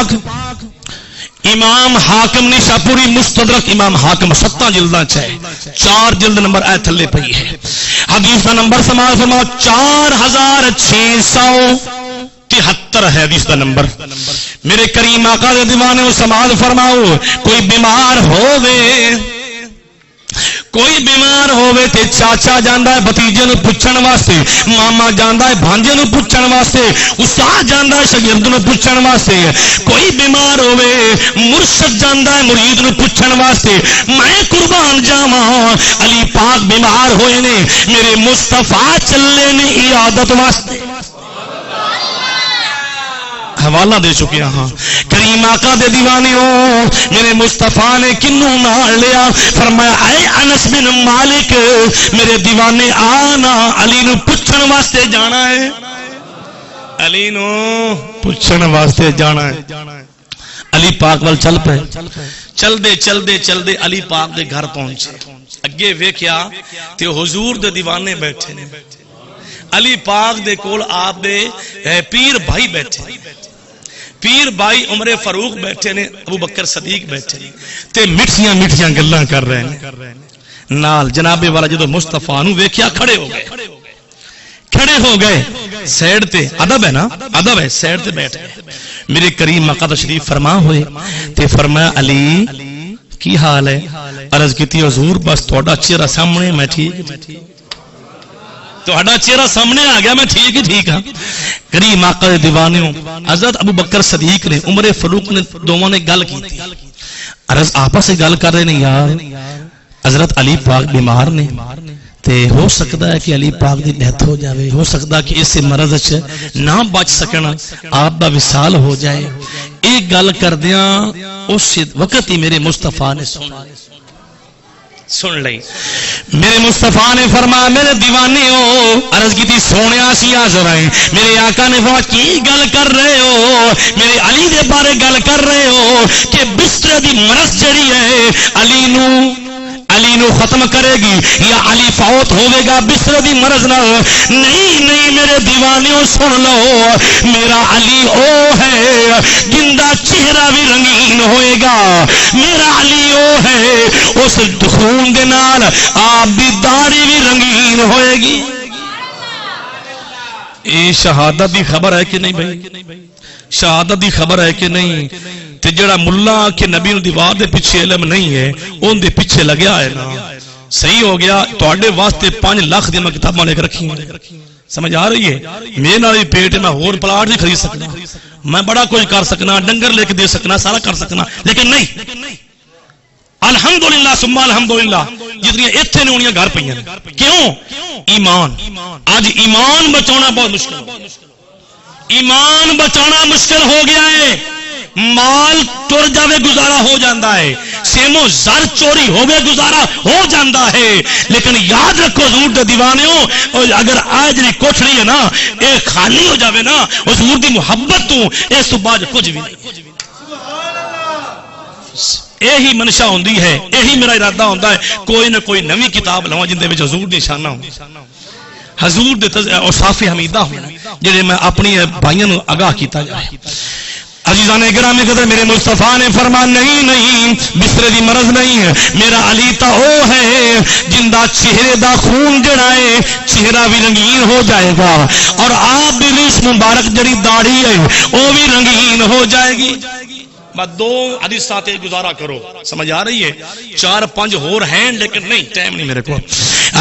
پاک امام حاکم نے شاپوری مستدرک امام حاکم 7 جلداں چاہے 4 جلد نمبر اے تھلے پئی ہے حدیث کا نمبر سماع فرماؤ 4673 ہے حدیث کا نمبر میرے کریم آقا دے دیوانے سماعت فرماؤ کوئی بیمار ہووے تے چاچا جاندا ہے بھتیجے نو پوچھن واسطے ماما جاندا ہے بھانجے نو پوچھن واسطے استاد جاندا ہے شاگرد نو پوچھن واسطے کوئی بیمار ہووے مرشد جاندا ہے مرید نو پوچھن واسطے میں قربان جاواں علی پاک بیمار ہوئے نے میرے مصطفیٰ چلے نے عیادت واسطے حوالہ دے چکے ہاں کریم آقا دے دیوانے ہو میرے مصطفیٰ نے کنوں نال لیا فرمایا اے انس بن مالک میرے دیوانے آنا علی نو پوچھن واسطے جانا ہے علی نو پوچھن واسطے جانا ہے علی پاک وال چل پے چل دے علی پاک دے گھر پہنچے اگے ویکھیا تے حضور دے دیوانے بیٹھے نے علی پاک دے کول آپ دے پیر بھائی بیٹھے پیر بھائی عمر فاروق بیٹھے نے ابو بکر صدیق بیٹھے نے تے مٹھیاں گلاں کر رہے ہیں نال جناب والا جدو مصطفیٰ نو ویکھیا کھڑے ہو گئے سیڈ تے ادب ہے نا ادب ہے سیڈ تے بیٹھ گئے میرے کریم آقا تشریف فرما ہوئے تے فرمایا علی کی حال ہے عرض کیتی حضور بس تہاڈا چہرہ سامنے میں ٹھیک تہاڈا چہرہ سامنے آ گیا میں ٹھیک ہاں کریم آقا دے دیوانیوں حضرت ابو بکر صدیق نے عمر فاروق نے دونوں نے گل کی تھی عرض آپس سے گل کر رہے ہیں یار حضرت علی پاک بیمار نے تے ہو سکتا ہے کہ علی پاک دی ڈیتھ ہو جاوے ہو سکتا ہے کہ اس مرض وچ نہ بچ سکنا آپ دا وصال ہو جائے ایک گل کردیاں اس وقت ہی میرے مصطفیٰ نے سن لئی میرے مصطفیٰ نے فرمایا میرے دیوانے ہو عرض کی تھی سونے سی حاضر ہیں میرے آقا نے فرمایا کی گل کر رہے ہو میرے علی دے بارے گل کر رہے ہو کہ بستر دی مرض جڑی ہے علی نو ختم کرے گی یا علی فوت ہوئے گا بستر دی مرض نہ نہیں میرے دیوانیوں سن لو میرا علی او ہے جن دا چہرہ بھی رنگین ہوئے گا میرا علی او ہے اس خون دے نال آپ دی داڑھی بھی رنگین ہوئے گی یہ شہادت دی خبر ہے کہ نہیں بھائی شہادت دی خبر ہے کہ نہیں تے جڑا ملا کہ نبی نو دیوار دے پیچھے علم نہیں ہے اون دے پیچھے لگیا ہے نا صحیح ہو گیا تواڈے واسطے 5 لاکھ دی میں کتاباں لے کے رکھی ہیں سمجھ آ رہی ہے میرے نال بھی پیٹ میں اور پلاٹ نہیں خرید سکنا میں بڑا کچھ کر سکنا ڈنگر لے کے دے سکنا سارا کر سکنا لیکن نہیں الحمدللہ ثم الحمدللہ جتنی ایتھے نے انہاں گھر پئیاں کیوں ایمان اج ایمان بچانا بہت مشکل ایمان بچانا مشکل ہو گیا ہے مال ٹر جاوے گزارا ہو جاندہ ہے سیمو زر چوری ہوئے گزارا ہو جاندہ ہے لیکن یاد رکھو حضور دے دیوانے ہو اگر آج نہیں کوٹھڑی ہے نا اے خالی ہو جاوے نا حضور دی محبت تو اے صبح کچھ بھی نہیں یہی منشا ہوندی ہے یہی میرا ارادہ ہوندہ ہے کوئی نہ کوئی نوی کتاب لواں جن دے وچ حضور دی شانہ ہوں حضور دے اوصاف حمیدہ ہوں جڑے میں اپنی بھائیوں نو آگاہ کیتا جائے عزیزان گرامی قدر میرے مصطفیٰ نے فرمایا نہیں بستر دی مرض نہیں ہے میرا علی تا او ہے جن دا چہرے دا خون جڑا ہے چہرہ بھی رنگین ہو جائے گا اور آپ بھی ریش مبارک جڑی داڑھی ہے وہ بھی رنگین ہو جائے گی بس 2 حدیثات گزارا کرو سمجھ آ رہی ہے 4-5 اور ہیں لیکن نہیں ٹائم نہیں میرے کو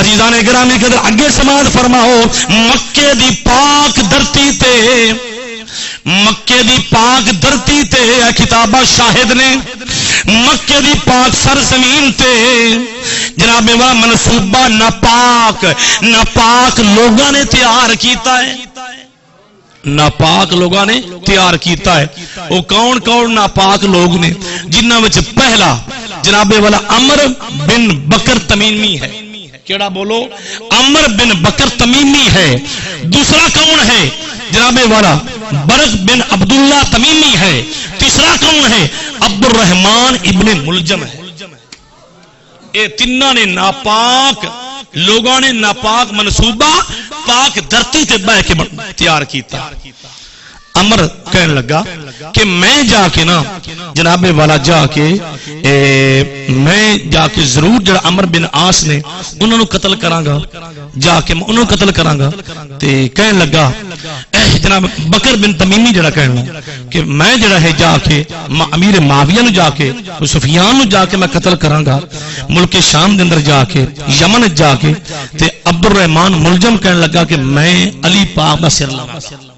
عزیزان گرامی قدر اگے سماعت فرماؤ مکے دی پاک دھرتی تے کتابہ شاہد نے مکے دی پاک سرزمین تے جناب والا منصوبہ ناپاک لوگاں نے تیار کیتا ہے ناپاک لوگاں نے تیار کیتا ہے وہ کون ناپاک لوگ نے جنہاں وچ پہلا جناب والا عمر بن بکر تمیمی ہے کیڑا بولو عمر بن بکر تمیمی ہے دوسرا کون ہے جناب والا برق بن عبداللہ تمیمی ہے تیسرا کون ہے عبد الرحمن ابن ملجم ہے اے تینہ نے ناپاک لوگوں نے ناپاک منصوبہ پاک دھرتی تے بہ کے تیار کیتا عمر کہنے لگا کہ میں جا کے نا جناب والا جا کے میں جا کے ضرور جڑا عمر بن عاص نے انہوں نے قتل کراں گا، جا کے میں انہوں قتل کراں گا۔ تے کہنے لگا جناب بکر بن تمیمی جڑا کہنا کہ میں جڑا ہے جا کے امیر معاویہ نو جا کے سفیان نو جا کے میں قتل کراں گا، ملک شام دے اندر جا کے یمن جا کے۔ تے عبد الرحمن ملجم کہنے لگا کہ میں علی پاک دا سر لاواں گا۔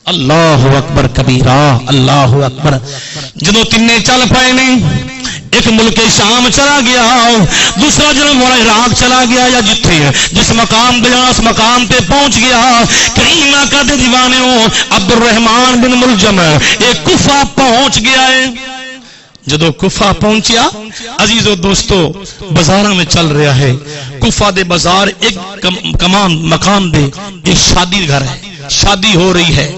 اللہ اکبر کبیرہ، اللہ اکبر۔ جدو تینے چل پائے نہیں، ایک ملک شام چلا گیا، دوسرا جنم والا عراق چلا گیا، یا جتھے جس مقام گیا اس مقام پہ پہنچ گیا۔ کریم آقا دے دیوانے ہو عبد الرحمن بن ملجم ایک کوفہ پہنچ گیا ہے۔ جدو کوفہ پہنچیا عزیز و دوستو بازاراں میں چل رہا ہے، کوفہ دے بازار ایک مقام دے ایک شادی گھر ہے، شادی ہو رہی ہے۔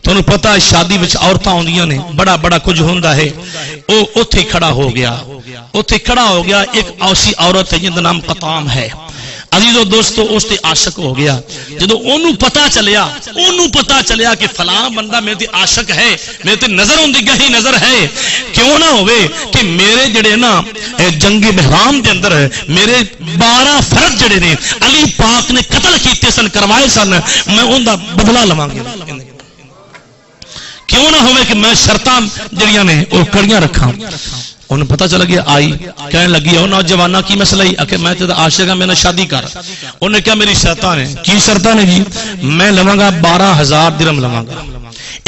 تمہیں پتہ ہے شادی وچ عورتاں ہوندیاں نے، بڑا بڑا کچھ ہوندا ہے۔ او اوتھے کھڑا ہو گیا، اوتھے کھڑا ہو گیا ایک ایسی عورت ہے جن دا نام قطام ہے۔ عزیز و دوستو اس تے عاشق ہو گیا۔ جدو اونوں پتہ چلیا کہ فلاں بندہ میرے تے عاشق ہے، میرے تے نظر ہوندی گہی نظر ہے، کیوں نہ ہوئے کہ میرے جڑے نا جنگ بہرام دے اندر میرے 12 فرد جڑے نے علی پاک نے قتل کیتے سن، کروائے سن، میں اون دا بدلہ لواں گا۔ کیوں نہ ہوئے کہ میں شرطاں جڑیاں نے وہ کڑیاں رکھاں۔ انہیں پتہ چل گیا، آئی کہنے لگی او نوجوانہ کی مسئلہ ہی کہ میں تیرا عاشق ہاں، میں نے شادی کر۔ انہیں کیا میری شرطاں نے؟ کی شرطاں نے جی؟ میں لواں گا 12,000 درہم لواں گا،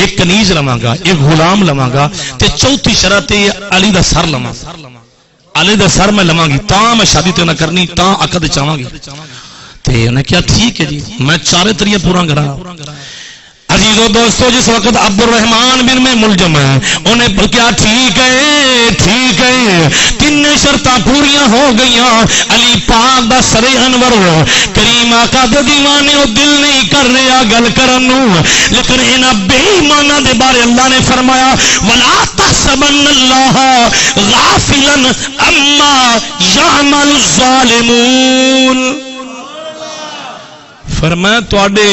ایک کنیز لواں گا، ایک غلام لواں گا، تے چوتھی شرط ہے علی دا سر لواں گا، علی دا سر میں لواں گی تاں میں شادی تے نہ کرنی، تاں عقد چاہواں گی۔ تے انہیں کیا ٹھیک ہے جی میں چارے طریقے پورا کراں۔ عزیز و دوستو جس وقت عبد الرحمن بن میں ملجم ہے انہیں کیا ٹھیک ہے تین شرطاں پوریاں ہو گئیاں، علی پاک دا سر انور کریم آقا دے دیوانے او دل نہیں کر رہا گل کرن نو، لیکن انہاں بے ایماناں دے بارے اللہ نے فرمایا ولا تحسبن اللہ غافلا عما یعمل الظالمون۔ فرمایا تواڈے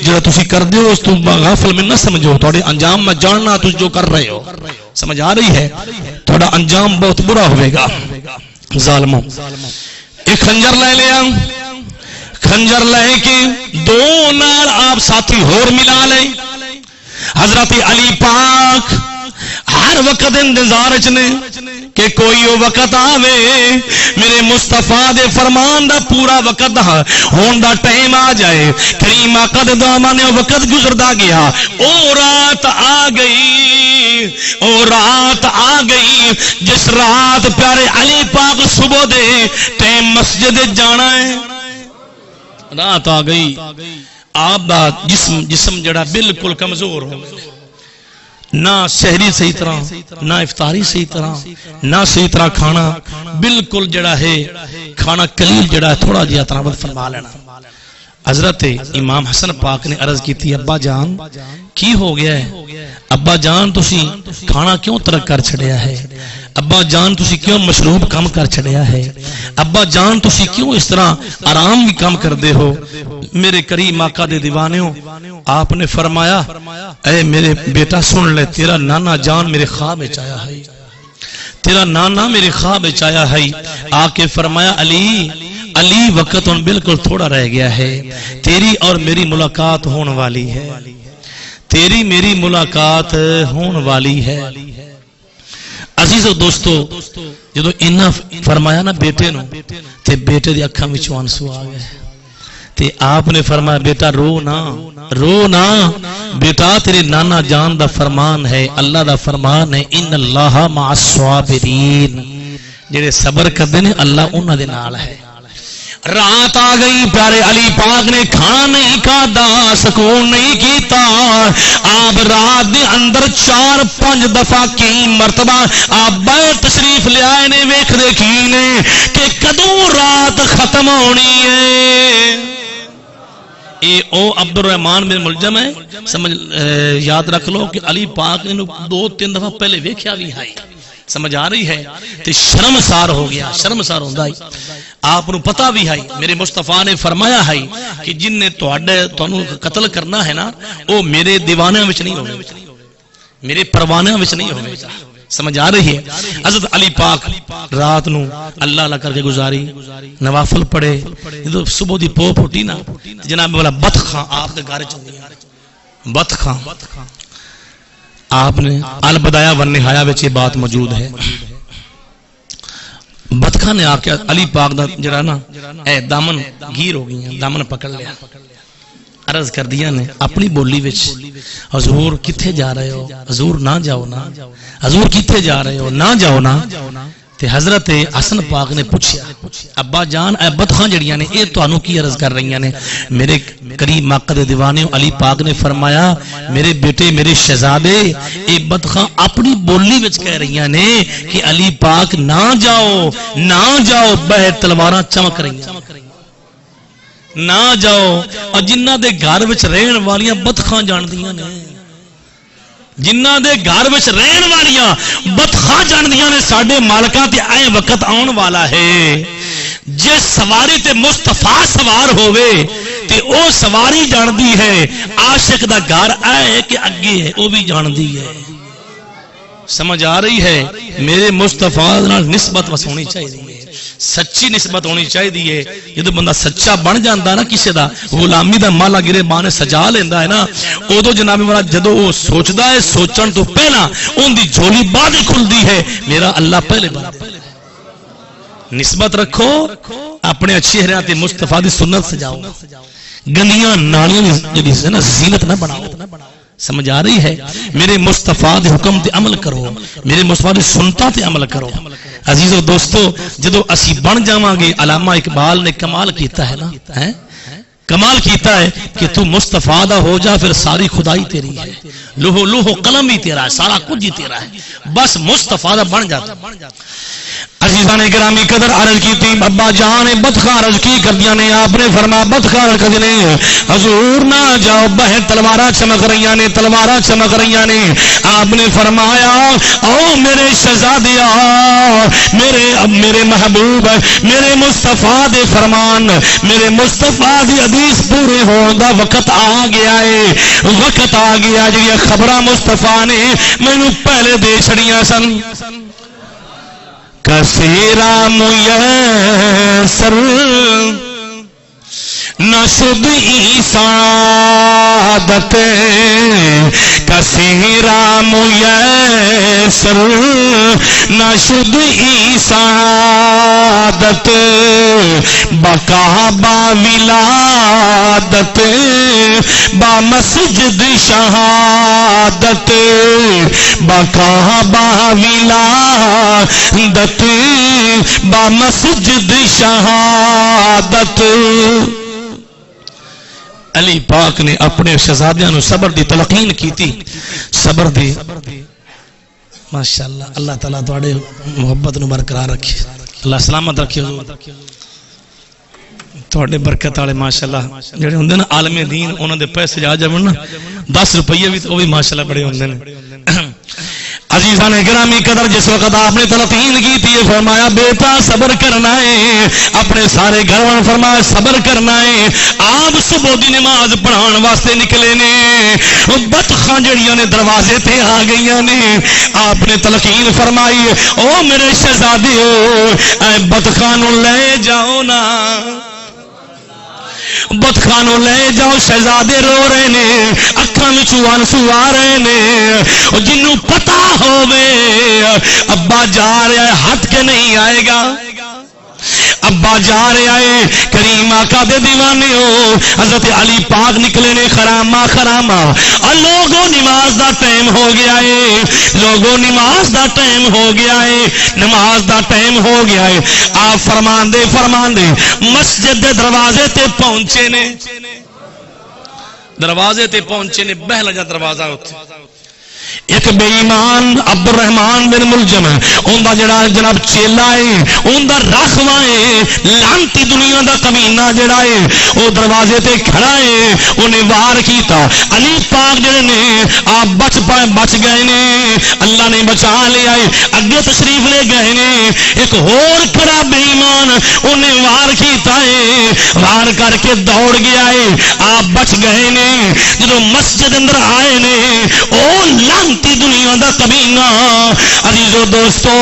جڑا تسی کردے ہو اس تو غافل میں نہ سمجھو، تواڈے انجام میں جاننا تسی جو کر رہے ہو۔ سمجھ آ رہی ہے؟ تواڈا انجام بہت برا ہوئے گا۔ ظالموں ایک خنجر لے لیا، خنجر لے کے دو نال آپ ساتھی ہور ملا لے۔ حضرت علی پاک ہر وقت انتظار چنے کہ کوئی وقت آوے میرے مصطفیٰ دے فرمان دا پورا وقت ہون دا ٹائم آ جائے۔ کریم آقا دے دامانے وقت گزردا گیا، او رات آ گئی جس رات پیارے علی پاک صبح دے ٹائم مسجد جانا ہے، رات آ گئی۔ آپ دا جسم جڑا بالکل کمزور ہو، نہ سحری صحیح طرح، نہ افطاری صحیح طرح، نہ صحیح طرح کھانا، بالکل جڑا ہے کھانا قلیل جڑا ہے تھوڑا جہا تناوت فرما لینا۔ حضرت امام حسن پاک نے عرض کی تھی ابا جان کی ہو گیا ہے؟ ابا جان تسی کھانا کیوں ترک کر چھڑیا ہے؟ ابا جان تسی کیوں مشروب کم کر چھڑیا ہے؟ ابا جان تسی کیوں اس طرح آرام بھی کم کر دے ہو؟ میرے کریم آقا دے دیوانیوں آپ نے فرمایا اے میرے بیٹا سن لے، تیرا نانا جان میرے خواب میں آیا ہے، تیرا نانا میرے خواب میں آیا ہے۔ آ کے فرمایا علی وقت ان بالکل تھوڑا رہ گیا ہے، تیری اور میری ملاقات ہون والی ہے، تیری میری ملاقات ہون والی ہے۔ عزیز و دوستو جدو انہاں فرمایا نا بیٹے نو تے بیٹے دی اکھاں وچوں آنسو آ گئے تے آپ نے فرمایا بیٹا رو نا بیٹا، تیرے نانا جان دا فرمان ہے، اللہ دا فرمان ہے ان اللہ مع الصابرین، جڑے صبر کردے نے اللہ انہاں دے نال ہے۔ رات آ گئی، پیارے علی پاک نے کھانا نہیں کھادا، سکون نہیں کیتا۔ آپ رات دے اندر 4-5 دفعہ کی مرتبہ آپ باہر تشریف لے آئے نے، ویکھ دیکھی نے کہ کدوں رات ختم ہونی ہے۔ اے او عبد الرحمن بن ملجم ہے، سمجھ یاد رکھ لو کہ علی پاک نے 2-3 دفعہ پہلے ویکھیا بھی ہے، سمجھ آ رہی ہے؟ تے شرمسار ہو گیا، شرمسار ہوندا ہے۔ آپ کو پتا بھی ہے میرے مصطفیٰ نے فرمایا ہے کہ جن نے تانوں قتل کرنا ہے نا وہ میرے دیوانیاں وچ نہیں ہوگا، میرے پروانیاں وچ نہیں ہوگا. سمجھ آ رہی ہے؟ حضرت علی پاک رات نو اللہ اللہ کر کے گزاری، نوافل پڑھے. جدو صبح دی پو پھٹی نا جناب والا بطخاں آپ دے گھر چندی بطخاں آپ نے البدایا والنہایا وچ یہ بات موجود ہے. بطخاں نے آ کے علی پاک دا جڑا نا اے دامن گیر ہو گئی، دامن پکڑ لیا، عرض کر دیا نے اپنی بولی وچ حضور کتھے جا رہے ہو؟ حضور نہ جاؤ نا، حضور کتھے جا رہے ہو؟ نہ جاؤ نا. تے حضرت حسن پاک نے پوچھا ابا جان اے بطخاں جڑیاں نے اے تانوں کی عرض کر رہی نے؟ میرے کریم آقا دے دیوانے علی پاک نے فرمایا میرے بیٹے میرے شہزادے اے بطخاں اپنی بولی وچ کہہ رہی نے کہ علی پاک نہ جاؤ نہ جاؤ، بہ تلواراں چمک رہی نہ جاؤ. اور جنہ دے گھر وچ رہن والیاں بطخاں جاندیاں نے، جنہ دے گھر وچ رہن والیاں بطخاں جاندیاں نے ساڈے مالکاں تے اے وقت آن والا ہے جے سواری تے مصطفیٰ سوار ہوئے تے او سواری جاندی ہے عاشق دا گھر آئے کہ اگے ہے وہ بھی جاندی ہے. سمجھ آ رہی ہے؟ میرے مصطفیٰ نال نسبت وس ہونی چاہیے، سچی نسبت ہونی چاہیے. جدو بندہ سچا بن جاندہ نا کسی دا غلامی دا مالا گرے بانے سجا لیندا ہے نا ادو جناب والا جدو وہ سوچدا ہے سوچن تو پہلا ان دی جھولی بعد کھلدی ہے میرا اللہ پہلے بنا. نسبت رکھو اپنے چہرے تے مصطفیٰ دی سنت سجاؤ، گندیاں نالیاں جڑی نا زینت نہ بناؤ. سمجھ آ رہی ہے؟ میرے مصطفیٰ دے حکم تے عمل کرو، میرے مصطفیٰ دی سنتاں تے عمل کرو. عزیزو دوستو جدو اسی بن جاواں گے علامہ اقبال نے کمال کیتا ہے نا، کمال کیتا ہے کہ تو مصطفیٰ دا ہو جا پھر ساری خدائی تیری ہے، لوہو لوہو قلم ہی تیرا ہے، سارا کچھ ہی تیرا ہے، بس مصطفیٰ دا بن جاتا. عزیزان گرامی قدر عرض کی تھی ابا جان بطخاں عرض کی کردیاں نے آپ نے فرمایا بطخاں عرض کردی نے حضور نہ جاؤ بہ تلواراں چمک رہیاں نے، تلواراں چمک رہیاں نے. آپ نے فرمایا او میرے شہزادیا میرے محبوب میرے مصطفیٰ دے فرمان میرے مصطفیٰ دی حدیث پورے ہون دا وقت آ گیا ہے، وقت آ گیا جی خبراں مصطفیٰ نے مینوں پہلے دے چھڑیاں سن. کثیرا میسر نشد عیسادت کثیرا میسر نشد عیسادت بقا با ولادت با مسجد شہادت بقا با ولادت با مسجد شہادت. علی پاک نے اپنے شہزادیاں نو صبر دی تلقین کی تھی، صبر دی. ماشاءاللہ اللہ تعالیٰ تواڈے محبت نو برقرار رکھے، اللہ سلامت رکھے. تواڈے برکت والے ماشاءاللہ جڑے ہوندے نا عالم دین انہاں دے پیسے جا جاون نا 10 روپیے بھی تو بھی ماشاءاللہ بڑے ہوندے نے. عزیزان گرامی قدر جس وقت آپ نے تلقین کی تھی فرمایا بیٹا صبر کرنا ہے، اپنے سارے گھر والوں فرمایا صبر کرنا ہے. آپ صبح دی نماز پڑھان واسطے نکلے نے، بطخاں جڑیاں نے دروازے تے آ گئیاں نے. آپ نے تلقین فرمائی او میرے شہزادیو اے بطخاں نو لے جاؤ نا، بطخانوں لے جاؤ. شہزادے رو رہے نے، اکھاں وچوں آنسو آ رہے نے. جنوں پتا ہووے ابا جا رہا ہے ہٹ کے نہیں آئے گا، ابا جا رہا ہے. کریم آقا دے دیوانے ہو حضرت علی پاک نکلے نے خراما خراما. لوگوں نماز دا ٹائم ہو گیا ہے، لوگوں نماز دا ٹائم ہو گیا ہے، نماز دا ٹائم ہو گیا ہے. آپ فرمان دے مسجد دے دروازے تے پہنچے نے، دروازے تے پہنچے نے. بہلا جا دروازہ اتنے ایک بے ایمان عبد الرحمان بن ملجم اوندا جڑا جناب چیلا ہے اوندا رکھوا ہے لعنتی دنیا دا کمینہ جڑا ہے او دروازے تے کھڑا ہے اونے وار کیتا علی پاک جڑے نے آپ بچ گئے نے اللہ نے بچا لیا ہے اگے تشریف لے گئے نے ایک اور کھڑا بے ایمان اونے وار کیتا ہے وار کر کے دوڑ گیا ہے آپ بچ گئے نے جدوں مسجد اندر آئے نے او لعنتی دنیا دا کمینہ عزیزو دوستو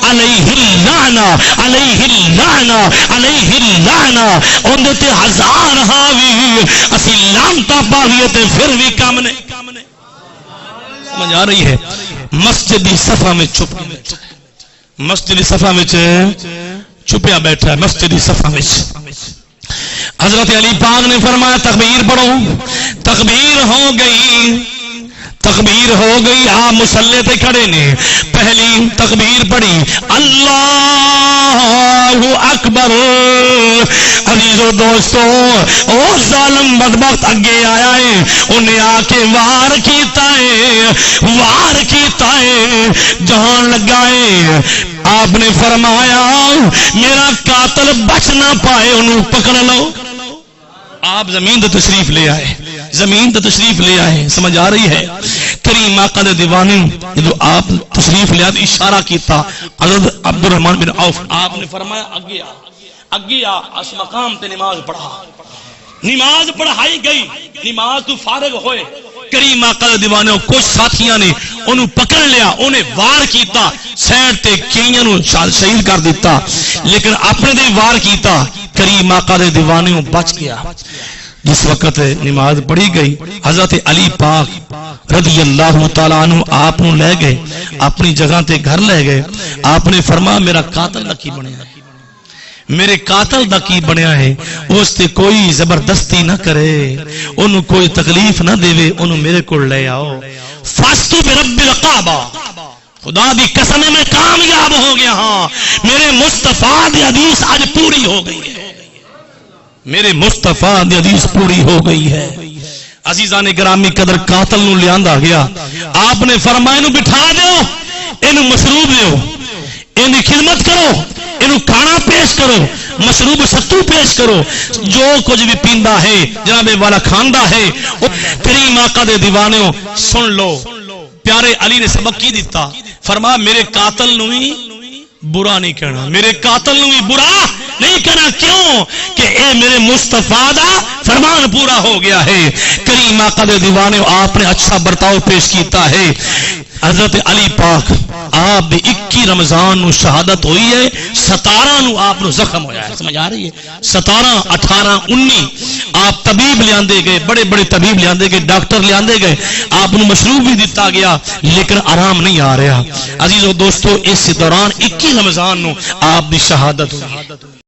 علیہ اللعنہ علیہ اللعنہ علیہ اللعنہ اندے تے ہزار ہاوی اسی لعنتا پاویے تے پھر بھی کام نے سمجھ آ رہی ہے مسجد دی صفحہ میں مسجد دی صفحہ میں چھپیا بیٹھا ہے مسجد دی صفحہ میں حضرت علی پاک نے فرمایا تکبیر پڑھو تکبیر ہو گئی آپ مصلی پہ کھڑے نے پہلی تکبیر پڑھی اللہ اکبر عزیزو دوستو او ظالم بدبخت اگے آیا ہے انہیں آ کے وار کیتا ہے جہان لگائے آپ نے فرمایا میرا قاتل بچ نہ پائے انہوں پکڑ لو آپ زمین تشریف لے آئے سمجھ آ رہی ہے کریم آقا دے دیوانے جب آپ تشریف لے آئے اشارہ کیتا حضرت عبد الرحمن بن عوف آپ نے فرمایا اگے آ اس مقام تے نماز پڑھائی گئی نماز تو فارغ ہوئے کریم آقا دے دیوانے کچھ ساتھیاں نے انہوں پکڑ لیا انہیں وار کیتا سیڈ تے کئیاں نو شہید کر دیتا لیکن اپنے دے وار کیتا کریم آقا دے دیوانے بچ گیا جس وقت نماز پڑھی گئی حضرت علی پاک رضی اللہ تعالیٰ عنہ آپ نو لے گئے اپنی جگہ تے گھر لے گئے آپ نے فرمایا میرا قاتل دا کی بنیا ہے میرے قاتل دا کی بنیا ہے اس تے کوئی زبردستی نہ کرے انہوں کوئی تکلیف نہ دے انہوں میرے کو لے آؤ فاستو برب القعبہ خدا دی قسم میں کامیاب ہو گیا ہاں میرے مصطفیٰ دی حدیث آج پوری ہو گئی ہے میرے مصطفیٰ دی حدیث پوری ہو گئی ہے عزیزان گرامی قدر قاتل نو لیاندا گیا آپ نے فرمایا انہوں بٹھا دیو انہوں مشروب دیو انہوں خدمت کرو انہوں کھانا پیش کرو مشروب ستو پیش کرو جو کچھ بھی پیندا ہے جناب والا کھاندا ہے کریم آقا دے دیوانیوں سن لو پیارے علی نے سبق کی دیتا فرمایا میرے قاتل نو ہی برا نہیں کہنا میرے قاتل نو ہی برا نہیں کہنا کیوں کہ اے میرے مصطفیٰ دا فرمان پورا ہو گیا ہے کریم آقا دے دیوانے آپ نے اچھا برتاؤ پیش کیتا ہے حضرت علی پاک آپ 21 رمضان نو شہادت ہوئی ہے 17 نو آپ نو زخم ہویا ہے سمجھ آ رہی ہے 17 18 19 آپ طبیب لے آندے گئے بڑے بڑے طبیب لے آندے گئے ڈاکٹر لے آندے گئے آپ نو مشروب بھی دیتا گیا لیکن آرام نہیں آ رہا عزیزو دوستو اس دوران 21 رمضان نو آپ دی شہادت ہوئی